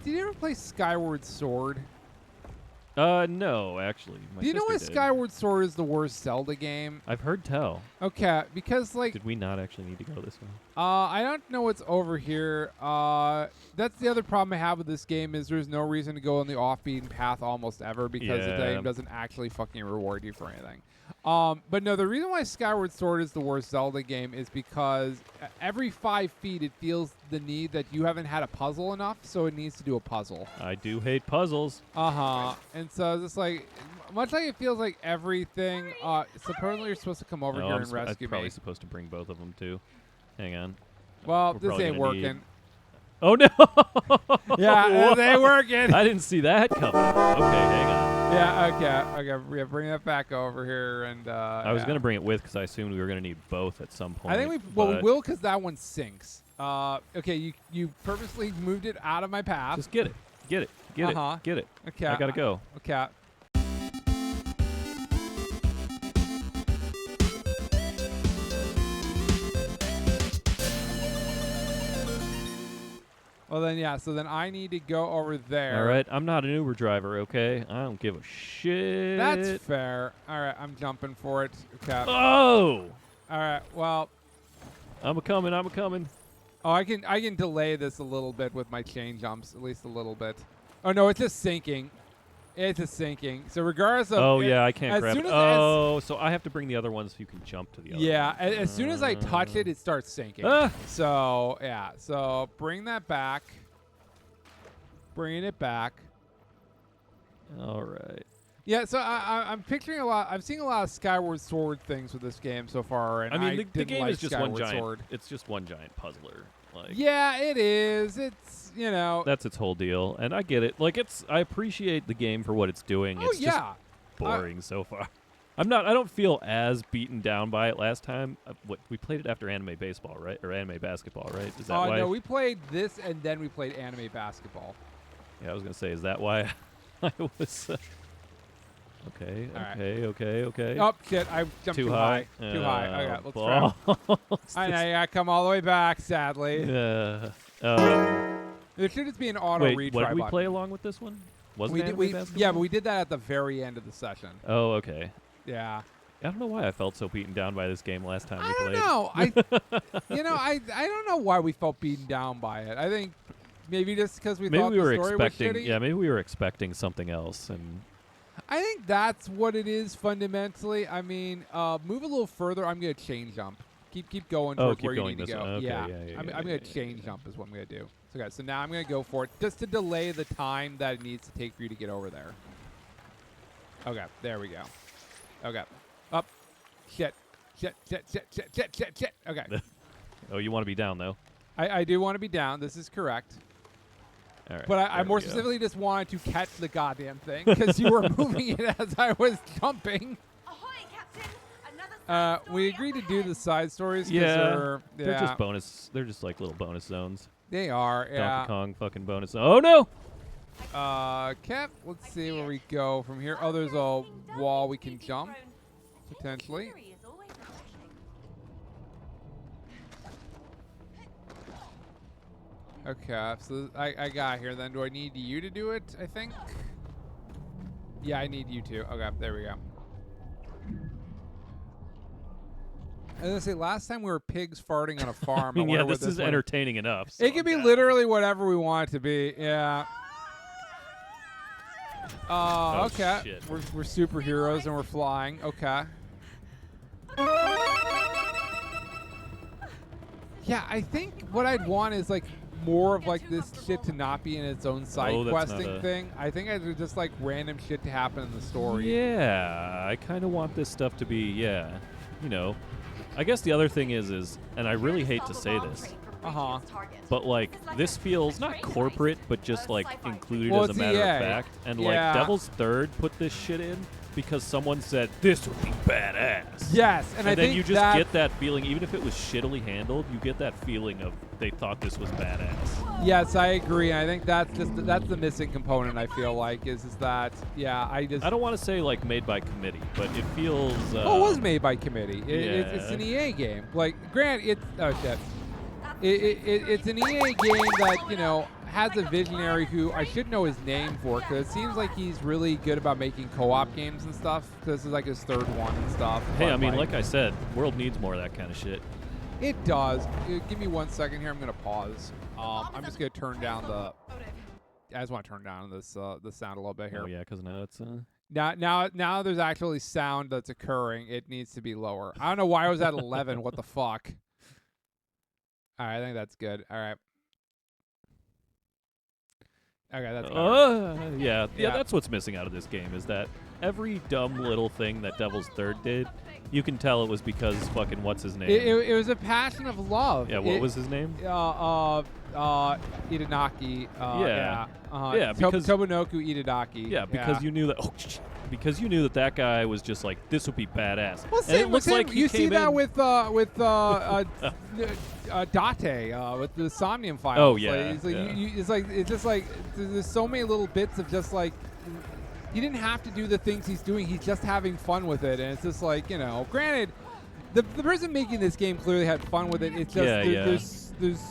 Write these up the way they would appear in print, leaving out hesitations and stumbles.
did you ever play Skyward Sword? No, actually. Do you know why Skyward Sword is the worst Zelda game? I've heard tell. Okay, because like. Did we not actually need to go this way? I don't know what's over here. That's the other problem I have with this game is there's no reason to go on the off-beaten path almost ever because the game doesn't actually fucking reward you for anything. But no, the reason why Skyward Sword is the worst Zelda game is because every 5 feet it feels the need that you haven't had a puzzle enough, so it needs to do a puzzle. I do hate puzzles. And so it's like, much like it feels like everything, supposedly you're supposed to come over here and rescue I'm probably me. supposed to bring both of them too. Hang on. Well, this ain't working. Oh no! Yeah, this ain't working. I didn't see that coming. Okay, hang on. Yeah, okay. Bring that back over here, and I was gonna bring it with because I assumed we were gonna need both at some point. I think we will because that one sinks. Okay, you purposely moved it out of my path. Just get it, get it. Okay, I gotta go. Okay. Well then, yeah. So then I need to go over there. All right, I'm not an Uber driver, okay? I don't give a shit. That's fair. All right, I'm jumping for it. Okay. Oh! All right. Well. I'm a coming. Oh, I can delay this a little bit with my chain jumps, at least a little bit. Oh no, it's just sinking. It's just sinking. So regardless of. Oh yeah, I can't grab it. Oh, so I have to bring the other ones so you can jump to the other. Yeah, one. as soon as I touch it, it starts sinking. So yeah, so bring that back. Bringing it back. All right. Yeah, so I'm picturing a lot. I'm seeing a lot of Skyward Sword things with this game so far, and I mean, the game like is just Skyward one giant. Sword. It's just one giant puzzler. Like. Yeah, it is. It's That's its whole deal, and I get it. Like I appreciate the game for what it's doing. Oh it's yeah. Just boring so far. I don't feel as beaten down by it last time. We played it after anime baseball, right? Or anime basketball, right? Is that why? No, we played this and then we played anime basketball. Yeah, I was gonna say, is that why I was? Okay. Oh shit! I jumped too high. Too high. Okay, let's try. I gotta come all the way back. Sadly. Yeah. There should just be an auto retry. What did we button. play along with this one? Wasn't it anime basketball? Yeah, but we did that at the very end of the session. Oh, okay. Yeah. I don't know why I felt so beaten down by this game last time we I played. don't know. I don't know why we felt beaten down by it. I think maybe just because we thought the story was shitty. Yeah, maybe we were expecting something else, and I think that's what it is fundamentally. I mean, move a little further. I'm gonna chain jump. Keep going towards where you need to go. Okay, yeah. I'm gonna chain jump is what I'm gonna do. So guys, so now I'm gonna go for it just to delay the time that it needs to take for you to get over there. Okay, there we go. Okay, up. Shit. Okay. Oh, you want to be down though? I do want to be down. This is correct. All right, but I more specifically just wanted to catch the goddamn thing because you were moving it as I was jumping. Ahoy, Captain! We agreed to do the side stories. Yeah, they're just bonus. They're just like little bonus zones. They are. Yeah. Donkey Kong fucking bonus. Oh no! Cap. Let's see where we go from here. Oh, there's a wall we can jump potentially. Okay, so I got here then. Do I need you to do it, I think? Yeah, I need you to. Okay, there we go. I was going to say, last time we were pigs farting on a farm. I mean, yeah, this is entertaining enough. So it can be literally whatever we want it to be, yeah. Okay. Shit. We're superheroes and we're flying. Okay. Yeah, I think what I'd want is like more of like this shit to not be in its own side questing thing. I think I'd just like random shit to happen in the story. Yeah, I kind of want this stuff to be, you know. I guess the other thing is, and I really hate to say this, but like this feels not corporate, but just like included as a matter of fact. And like Devil's Third put this shit in because someone said this would be badass. Yes, and I then think you just get that feeling, even if it was shittily handled, you get that feeling of they thought this was badass. Yes, I agree. And I think that's the missing component. I feel like is that I don't want to say like made by committee, but it feels. It was made by committee. It's an EA game. Like, it's an EA game that has a visionary who I should know his name for, because it seems like he's really good about making co-op games and stuff. Because this is like his third one and stuff. Hey, but I mean, like I said, world needs more of that kind of shit. It does. Give me 1 second here. I'm gonna pause. I'm just gonna turn down the. I just want to turn down this the sound a little bit here. Oh yeah, because now it's. Now there's actually sound that's occurring. It needs to be lower. I don't know why I was at 11. What the fuck? All right, I think that's good. All right. Okay, that's better. Yeah, that's what's missing out of this game is that every dumb little thing that Devil's Third did, you can tell it was because fucking what's his name? It was a passion of love. Yeah, what was his name? Itanaki. Yeah. Yeah, because Tomonoku Itadaki. Yeah, because you knew that. Oh, because you knew that guy was just like, this would be badass. Well, and it looks like you see that with Date with the Somnium Files. Oh yeah, it's just like there's so many little bits of just like he didn't have to do the things he's doing. He's just having fun with it, and it's just like, you know. Granted, the person making this game clearly had fun with it. It's just there's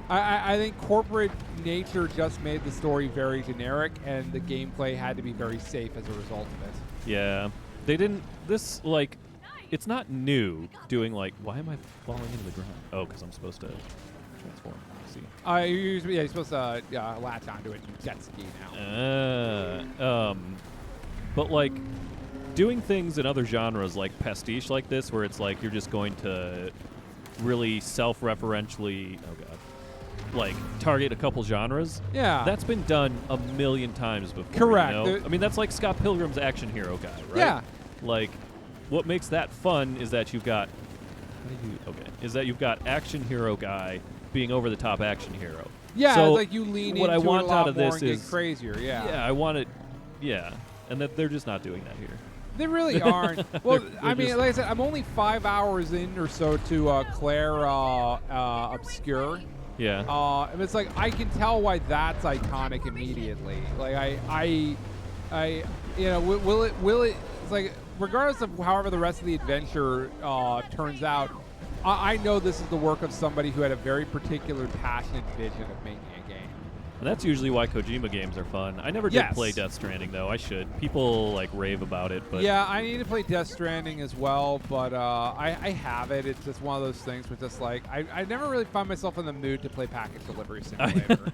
I think corporate nature just made the story very generic, and the gameplay had to be very safe as a result of it. Yeah, they didn't. This like, it's not new. Doing like, why am I falling into the ground? Oh, because I'm supposed to transform. See. You're supposed to latch onto it and jet ski now. But like, doing things in other genres like pastiche like this, where it's like you're just going to really self-referentially. Oh god. Like target a couple genres. Yeah, that's been done a million times before. Correct. You know? I mean, that's like Scott Pilgrim's action hero guy, right? Yeah. Like, what makes that fun is that you've got. Is that you've got action hero guy being over the top action hero. Yeah, so it's like you lean what into I want it a lot out of more this and is get crazier. Yeah. Yeah, I want it. Yeah, and that they're just not doing that here. They really aren't. Well, they're I mean, like I said, I'm only 5 hours in or so to Claire Obscure. Yeah. And it's like I can tell why that's iconic immediately. Like I you know, will it? It's like regardless of however the rest of the adventure turns out, I know this is the work of somebody who had a very particular passionate vision of making a game. And that's usually why Kojima games are fun. I never did play Death Stranding, though. I should. People, like, rave about it, but... Yeah, I need to play Death Stranding as well, but I have it. It's just one of those things where just, like, I never really find myself in the mood to play Package Delivery Simulator.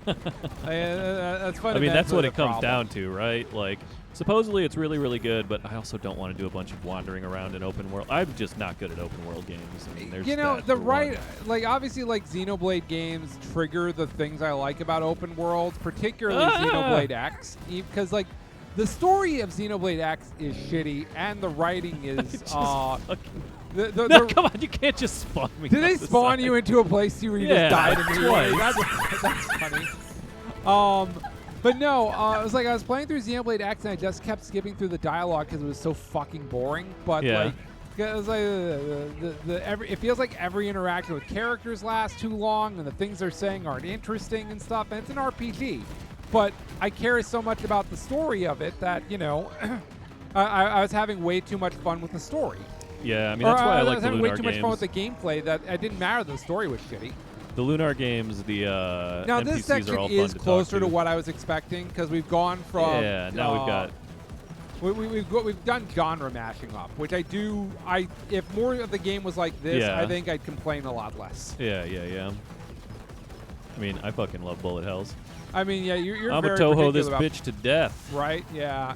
That's fun. I mean, that's what it comes down to, right? Like, supposedly it's really, really good, but I also don't want to do a bunch of wandering around in open world. I'm just not good at open world games. I mean, there's like, obviously, like, Xenoblade games trigger the things I like about open worlds, particularly Xenoblade X, because, like, the story of Xenoblade X is shitty, and the writing is, no, come on, you can't just spawn me. Did they spawn you into a place where you just died immediately? That's funny. But no, it was like I was playing through Xenoblade X and I just kept skipping through the dialogue because it was so fucking boring. But like, it was like it feels like every interaction with characters lasts too long and the things they're saying aren't interesting and stuff. And it's an RPG, but I care so much about the story of it that, you know, I was having way too much fun with the story. Yeah, I mean that's why I like the Lunar games. I was having way too much fun with the gameplay that it didn't matter that the story was shitty. The Lunar games, the now NPCs this section are all is fun closer to what I was expecting because we've gone from now we've got we've done genre mashing up, which if more of the game was like this, I think I'd complain a lot less. Yeah. I mean, I fucking love bullet hells. I mean, yeah, you're I'm very a Toho this about, bitch to death. Right? Yeah.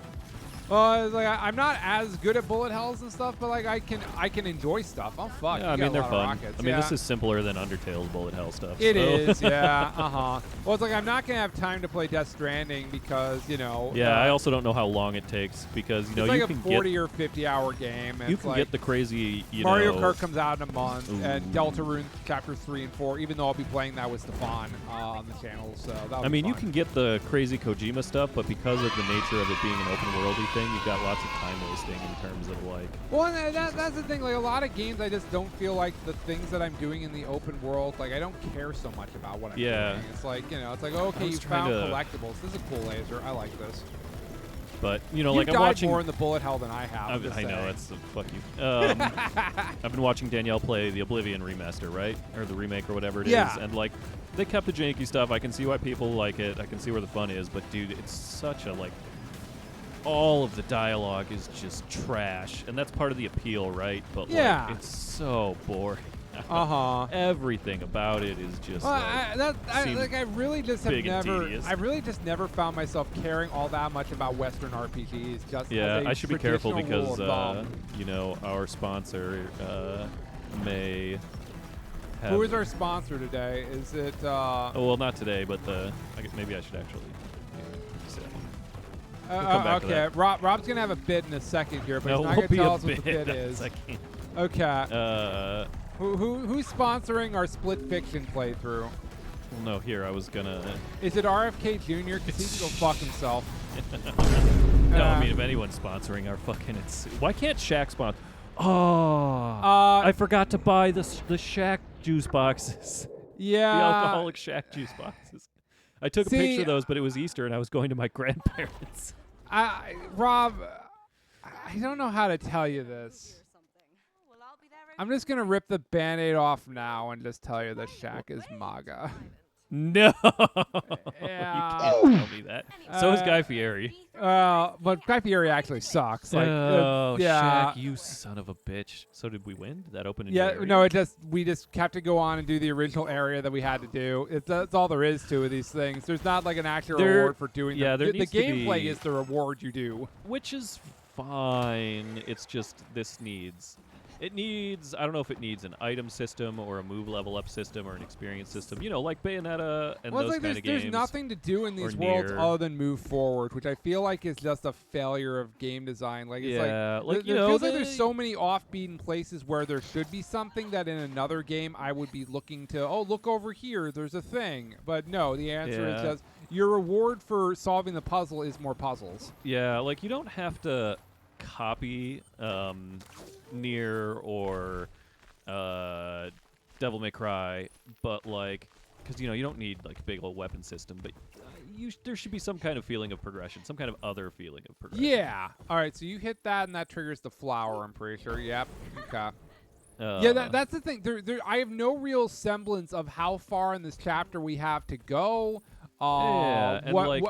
Well, like I'm not as good at bullet hells and stuff, but like I can enjoy stuff. Oh fuck! Yeah, I mean they're fun. Rockets. I mean this is simpler than Undertale's bullet hell stuff. It is, yeah. Well, it's like I'm not gonna have time to play Death Stranding because Yeah, I also don't know how long it takes because it's like a 40 or 50 hour game. And you can get the crazy. Mario Kart comes out in a month, and Deltarune Chapters 3 and 4. Even though I'll be playing that with Stefan on the channel, so I mean you can get the crazy Kojima stuff, but because of the nature of it being an open worldy thing, you've got lots of time wasting in terms of like. Well, that's the thing. Like a lot of games, I just don't feel like the things that I'm doing in the open world. Like I don't care so much about what I'm doing. It's like it's like okay, you found collectibles. This is a cool laser. I like this. But you know, you like died I'm watching more in the bullet hell than I have. I know that's fuck you. I've been watching Danielle play the Oblivion remaster, right, or the remake or whatever it is, and like they kept the janky stuff. I can see why people like it. I can see where the fun is, but dude, it's such a like. All of the dialogue is just trash, and that's part of the appeal, right? But like, it's so boring. Everything about it is just. Well, like, I really just have never. Tedious. I really just never found myself caring all that much about Western RPGs. Just yeah, as a I should be careful because thumb. you know our sponsor may. Who is our sponsor today? Is it? Oh well, not today, but maybe I should actually. Okay, Rob's gonna have a bit in a second here, but he's not gonna tell us what the bit is. Okay. Who's sponsoring our Split Fiction playthrough? Well, no, here I was gonna. Is it RFK Jr.? Because he can go fuck himself. No, I mean if anyone's sponsoring our fucking, why can't Shaq sponsor? Oh, I forgot to buy the Shaq juice boxes. Yeah, the alcoholic Shaq juice boxes. I took a picture of those, but it was Easter, and I was going to my grandparents. Rob, I don't know how to tell you this. I'm just going to rip the Band-Aid off now and just tell you that Shaq is MAGA. No. Yeah. You can't tell me that. So is Guy Fieri. But Guy Fieri actually sucks. Like, yeah. Shaq, you son of a bitch. So did we win? Did that open? No. We just have to go on and do the original area that we had to do. That's all there is to these things. There's not like an actual reward for doing them. The gameplay is the reward you do, which is fine. It's just this needs. It needs, I don't know if it needs an item system or a move level up system or an experience system, you know, like Bayonetta and those kind of games. There's nothing to do in these worlds other than move forward, which I feel like is just a failure of game design. Like, it's it feels like there's so many off-beaten places where there should be something that in another game I would be looking to, look over here, there's a thing. But no, the answer is just your reward for solving the puzzle is more puzzles. Yeah, like you don't have to copy Nier or Devil May Cry, but like, because you don't need like a big old weapon system, but there should be some kind of feeling of progression, some kind of other feeling of progression. Yeah. All right. So you hit that, and that triggers the flower. I'm pretty sure. Yep. Okay. That's the thing. I have no real semblance of how far in this chapter we have to go. And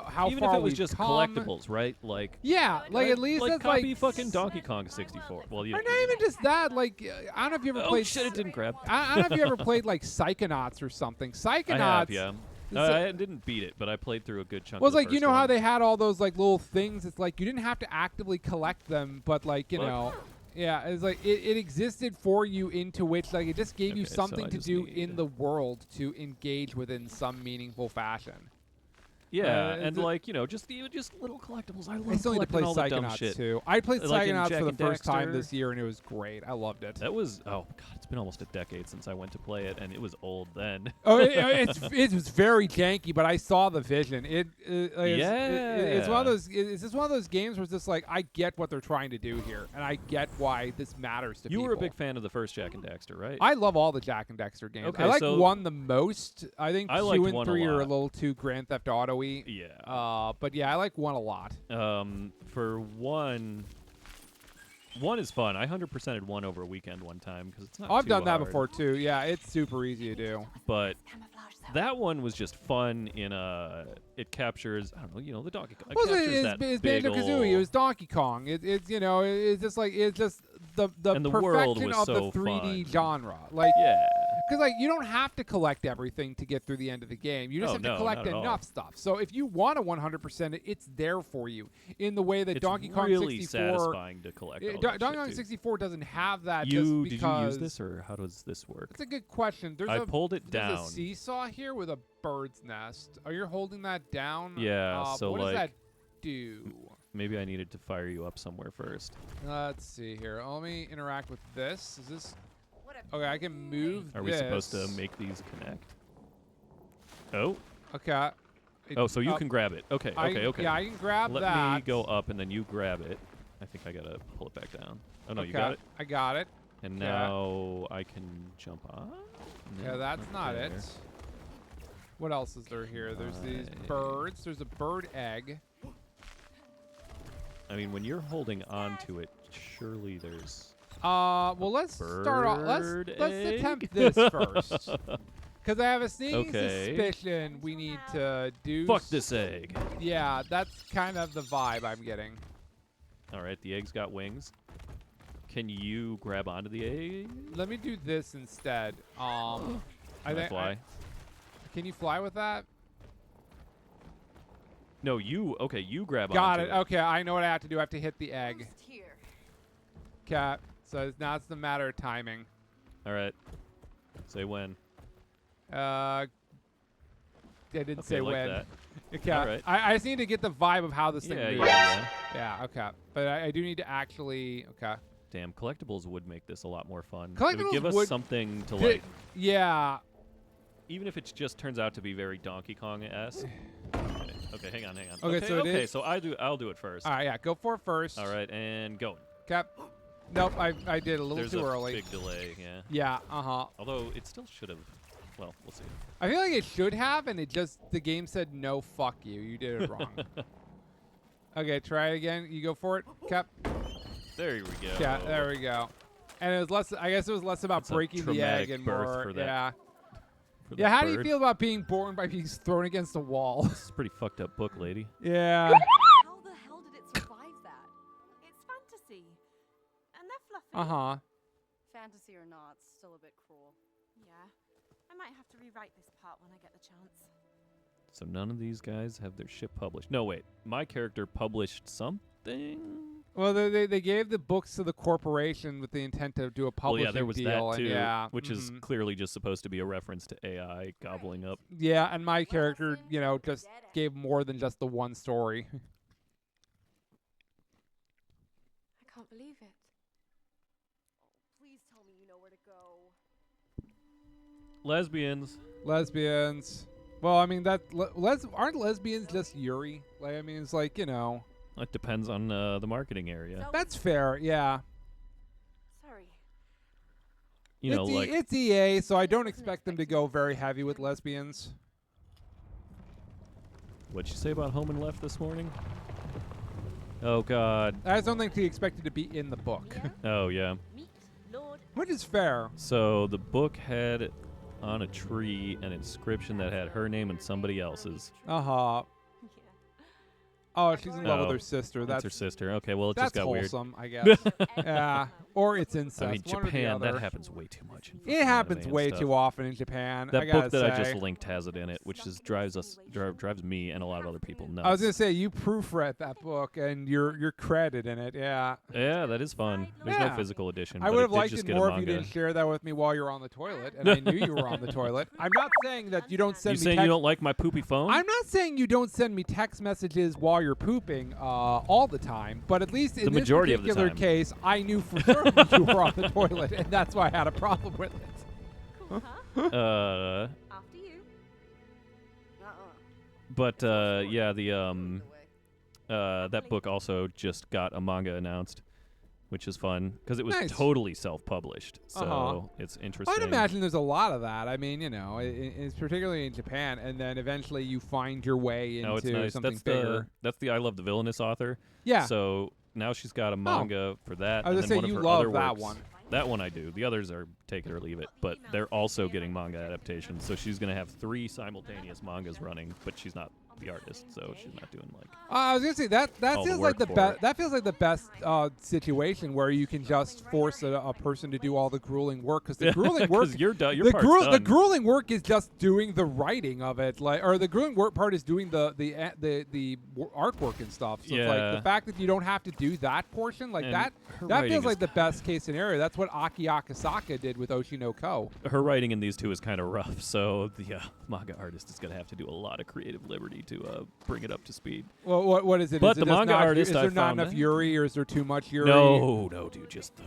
how even far if it was just come. collectibles, right? Like at least like that's copy fucking Donkey Kong 64. Well, or not even just that. Like I don't know if you ever played. Shit! It didn't grab. I don't know if you ever played like Psychonauts or something. Psychonauts. I have, yeah. I didn't beat it, but I played through a good chunk. Well, it's of like the first how one. they had all those like little things. It's like you didn't have to actively collect them, but like yeah, it's like it existed for you, into which like it just gave you something to do in the world to engage with in some meaningful fashion. Yeah, and like just little collectibles. I love collecting all the dumb shit too. I played Psychonauts like for the first time Daxter. this year, and it was great. I loved it. That was it's been almost a decade since I went to play it, and it was old then. It was very janky, but I saw the vision. It's one of those. It's just one of those games where it's just like I get what they're trying to do here, and I get why this matters to people. You were a big fan of the first Jak and Daxter, right? I love all the Jak and Daxter games. Okay, I like one the most. I think I 2 and 3 are a lot. little too Grand Theft Auto-y. Yeah. But yeah, I like 1 a lot. For 1 is fun. I 100%ed 1 over a weekend one time because it's not. I've done hard. that before too. Yeah, it's super easy to do. But that one was just fun in it captures, I don't know, the Donkey Kong. It's Banjo-Kazooie. It was Donkey Kong. It's just the perfection of the 3D genre. Like, because like you don't have to collect everything to get through the end of the game. You just have to collect enough stuff. So if you want to 100% it, it's there for you. In the way that Donkey Kong 64, really satisfying to collect. Donkey Kong 64 doesn't have that. Did you because use this, or how does this work? It's a good question. I pulled it down. There's a seesaw here with a bird's nest. Are you holding that down? Yeah. So what like, does that do? Maybe I needed to fire you up somewhere first. Let's see here. Let me interact with this. Is this? Okay, I can move. Are we supposed to make these connect? Oh. Okay. So you can grab it. Okay. Okay. Yeah, I can grab that. Let me go up and then you grab it. I think I gotta pull it back down. Oh no, you got it. I got it. And now I can jump on. Yeah, that's not it. What else is there here? There's these birds. There's a bird egg. I mean, when you're holding on to it, surely there's. Well, let's start off. Bird Let's egg? attempt this first. Because I have a sneaking Okay. suspicion we need to do. Fuck this egg. Yeah, that's kind of the vibe I'm getting. All right, the egg's got wings. Can you grab onto the egg? Let me do this instead. I Can I think fly? can you fly with that? No, you. Okay, you grab Got onto it. Okay, I know what I have to do. I have to hit the egg. Almost here. Cat. So now it's a matter of timing. All right. Say when. I didn't Okay, say like when. that. Okay. All right. I just need to get the vibe of how this thing Yeah, moves. yeah. Yeah, okay. But I do need to actually. Okay. Damn, collectibles would make this a lot more fun. It would Collectibles give us would- something to Th- like, Yeah. even if it just turns out to be very Donkey Kong-esque. Okay, hang on. Okay, so it is- so I'll do it first. All right, yeah. Go for it first. All right, and going. Cap. Nope, I did a little There's too a early. big delay, yeah. Yeah, uh-huh. Although it still should have. Well, we'll see. I feel like it should have, and the game said, no, fuck you. You did it wrong. Okay, try it again. You go for it, Cap. There we go. Yeah, there we go. And it was less, I guess it was less about That's a breaking the egg traumatic and birth more, for that yeah. For Yeah, the how do you bird. feel about being born by being thrown against a wall? This is a pretty fucked up book, lady. Yeah. How the hell did it survive that? It's fantasy. And they're fluffy. Uh-huh. Fantasy or not, still a bit cruel. Yeah. I might have to rewrite this part when I get the chance. So none of these guys have their ship published. No, wait. My character published something? Well, they gave the books to the corporation with the intent to do a publishing Well, yeah, there was deal. that and too, yeah, which is mhm. clearly just supposed to be a reference to AI gobbling up. Yeah, and my character, you know, just gave more than just the one story. I can't believe it. Please tell me you know where to go. Lesbians. Lesbians. Well, I mean, that aren't lesbians just Yuri? Like, I mean, it's like, you know. It depends on the marketing area. That's fair, yeah. Sorry. You know, it's, like it's EA, so I don't expect them to go very heavy with lesbians. what'd you say about Home and Left this morning? Oh God. I just don't think he expected to be in the book, Oh yeah. Meet Lord. which is fair. So the book had on a tree an inscription that had her name and somebody else's. Uh-huh. Yeah. Oh, she's in love with Oh, her sister. That's her sister. Okay, well it that's just got weird. wholesome, I guess. Yeah, or it's incest. I mean, one or the Japan, that other. happens way too much. In It fucking happens anime and way stuff. too often in Japan. That I gotta book that I say. just linked has it in it, which is drives me and a lot of other people nuts. I was gonna say you proofread that book and you're credited in it. Yeah, Yeah, that is fun. There's Yeah. no physical edition. I but would have did liked just it get a more if you manga. didn't share that with me while you're on the toilet, and I knew you were on the toilet. I'm not saying that you don't send You me. saying text- you don't like my poopy phone? I'm not saying you don't send me text messages while you're pooping all the time, but at least in The majority this of the particular time. case, I knew for sure that you were on the toilet, and that's why I had a problem with it. Cool, huh? uh, After you. but yeah, the that book also just got a manga announced, which is fun because it was Nice. totally self-published. So Uh-huh. it's interesting. I'd imagine there's a lot of that. I mean, you know, it's particularly in Japan, and then eventually you find your way into No, it's nice. something That's bigger. that's the I Love the Villainous author. Yeah. So now she's got a manga for that. I was and gonna then say one you of her love other that works- one. That one I do. The others are take it or leave it. But they're also getting manga adaptations. So she's going to have 3 simultaneous mangas running, but she's not the artist, so she's not doing like. I was gonna say that all the feels like work the for best. it. That feels like the best situation where you can just force a person to do all the grueling work because the grueling work. 'Cause you're done. Your the, part's the done. grueling work is just doing the writing of it, like, or the grueling work part is doing the artwork and stuff. So it's like Yeah. the fact that you don't have to do that portion, like And that her feels writing like is the best case scenario. That's what Aki Akasaka did with Oshinoko. Her writing in these two is kind of rough, so the manga artist is going to have to do a lot of creative liberty to bring it up to speed. Well, what is it? But Is it the just manga not, artist, is I there not found enough that- Yuri, or is there too much Yuri? No, dude, just the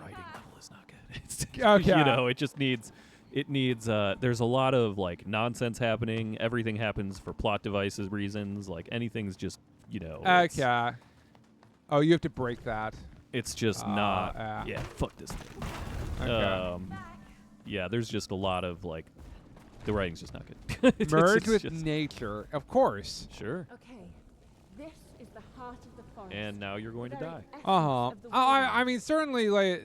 writing level is not good. It's, Okay. You know, it just needs. It needs. There's a lot of like nonsense happening. Everything happens for plot devices reasons. Like anything's just, you know. it's- Okay. Oh, you have to break that. It's just not. yeah. Yeah, fuck this thing. Okay. Yeah, there's just a lot of like. The writing's just not good. It's Merge just- with nature, of course. Sure. Okay. This is the heart of the forest. And now you're going to die. I mean, certainly, like,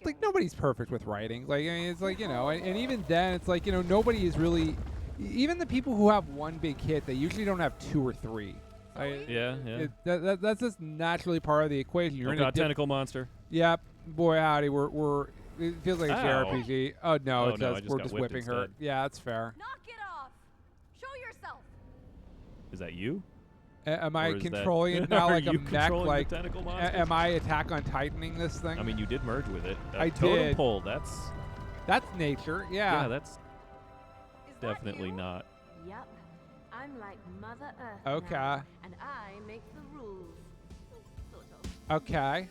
like nobody's perfect with writing. Like, I mean, it's like, you know, and even then, it's like, you know, nobody is really. Even the people who have one big hit, they usually don't have two or three. Yeah. That's just naturally part of the equation. You're in a tentacle monster. Yep, boy howdy, we're. It feels like a JRPG. Oh no, it does. We're just whipping her. Instead. Yeah, that's fair. Knock it off. Show yourself. Is that you? Am I controlling it now like a mech? Like, tentacle monster? am I Attack on Titaning this thing? I mean, you did merge with it. I totem did. Pole. That's nature. Yeah. Yeah, that's definitely not. Yep. I'm like Mother Earth. Okay. Now, and I make the rules. Sort of. Okay.